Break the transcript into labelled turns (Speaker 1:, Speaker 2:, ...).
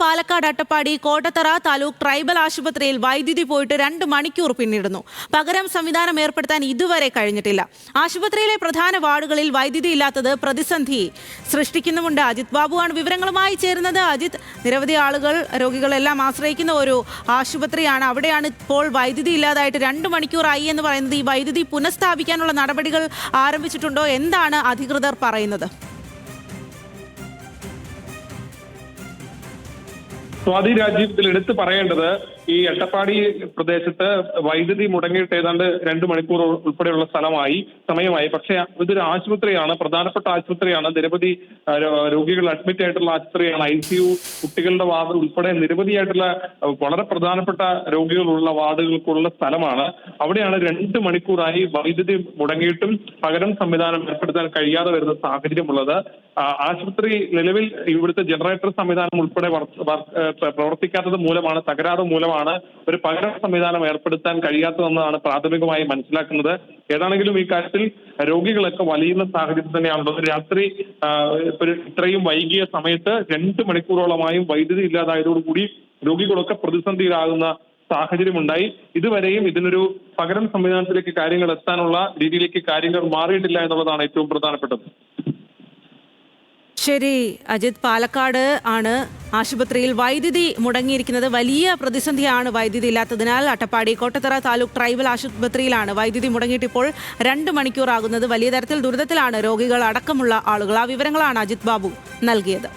Speaker 1: Palakkad Attappadi Kottathara taluk tribal ആശുപത്രിയിൽ വൈദ്യുതി പോയിട്ട് 2 മണിക്കൂർ പിന്നിടുന്നു. പകരം സംവിധാനം ഏർപ്പെടുത്താൻ ഇതുവരെ കഴിഞ്ഞിട്ടില്ല. ആശുപത്രിയിലെ പ്രധാന വാർഡുകളിൽ വൈദ്യുതി ഇല്ലാത്തത് പ്രതിസന്ധി സൃഷ്ടിക്കുന്നുമുണ്ട്. അജിത് ബാബുവാണ് വിവരങ്ങളുമായി ചേരുന്നത്. അജിത്, നിരവധി ആളുകൾ രോഗികളെല്ലാം ആശ്രയിക്കുന്ന ഒരു ആശുപത്രിയാണ്. അവിടെയാണ് ഇപ്പോൾ വൈദ്യുതി ഇല്ലാതായിട്ട് 2 മണിക്കൂറായി എന്ന് പറയുന്നത്. ഈ വൈദ്യുതി പുനഃസ്ഥാപിക്കാനുള്ള നടപടികൾ ആരംഭിച്ചിട്ടുണ്ടോ? എന്താണ് അധികൃതർ പറയുന്നത്?
Speaker 2: സ്വാതി രാജീവ്, ഇതിൽ എടുത്തു പറയേണ്ടത് ഈ അട്ടപ്പാടി പ്രദേശത്ത് വൈദ്യുതി മുടങ്ങിയിട്ട് ഏതാണ്ട് 2 മണിക്കൂർ ഉൾപ്പെടെയുള്ള സമയമായി. പക്ഷേ ഇതൊരു ആശുപത്രിയാണ്, പ്രധാനപ്പെട്ട ആശുപത്രിയാണ്. നിരവധി രോഗികൾ അഡ്മിറ്റ് ആയിട്ടുള്ള ആശുപത്രിയാണ്. ICU, കുട്ടികളുടെ വാർഡ് ഉൾപ്പെടെ നിരവധിയായിട്ടുള്ള വളരെ പ്രധാനപ്പെട്ട രോഗികളുള്ള വാർഡുകൾക്കുള്ള സ്ഥലമാണ്. അവിടെയാണ് 2 മണിക്കൂറായി വൈദ്യുതി മുടങ്ങിയിട്ടും പകരം സംവിധാനം ഏർപ്പെടുത്താൻ കഴിയാതെ വരുന്ന സാഹചര്യമുള്ളത്. ആശുപത്രി നിലവിൽ ഇവിടുത്തെ ജനറേറ്റർ സംവിധാനം ഉൾപ്പെടെ പ്രവർത്തിക്കാത്തത് മൂലമാണ്, തകരാറ് മൂലമാണ് ഒരു പകരം സംവിധാനം ഏർപ്പെടുത്താൻ കഴിയാത്തതെന്നാണ് പ്രാഥമികമായി മനസ്സിലാക്കുന്നത്. ഏതാണെങ്കിലും ഈ കാര്യത്തിൽ രോഗികളൊക്കെ വലിയുന്ന സാഹചര്യം തന്നെയാണുള്ളത്. രാത്രി ഇത്രയും വൈകിയ സമയത്ത് 2 മണിക്കൂറോളമായും വൈദ്യുതി ഇല്ലാതായതോടുകൂടി രോഗികളൊക്കെ പ്രതിസന്ധിയിലാകുന്ന സാഹചര്യമുണ്ടായി. ഇതുവരെയും ഇതിനൊരു പകരം സംവിധാനത്തിലേക്ക് കാര്യങ്ങൾ എത്താനുള്ള രീതിയിലേക്ക് കാര്യങ്ങൾ മാറിയിട്ടില്ല എന്നുള്ളതാണ് ഏറ്റവും പ്രധാനപ്പെട്ടത്.
Speaker 1: ശരി അജിത്, പാലക്കാട് ആണ് ആശുപത്രിയിൽ വൈദ്യുതി മുടങ്ങിയിരിക്കുന്നത്. വലിയ പ്രതിസന്ധിയാണ് വൈദ്യുതി ഇല്ലാത്തതിനാൽ. അട്ടപ്പാടി കോട്ടത്തറ താലൂക്ക് ട്രൈബൽ ആശുപത്രിയിലാണ് വൈദ്യുതി മുടങ്ങിയിട്ട് ഇപ്പോൾ 2 മണിക്കൂറാകുന്നത്. വലിയ തരത്തിൽ ദുരിതത്തിലാണ് രോഗികൾ അടക്കമുള്ള ആളുകൾ. ആ വിവരങ്ങളാണ് അജിത് ബാബു നൽകിയത്.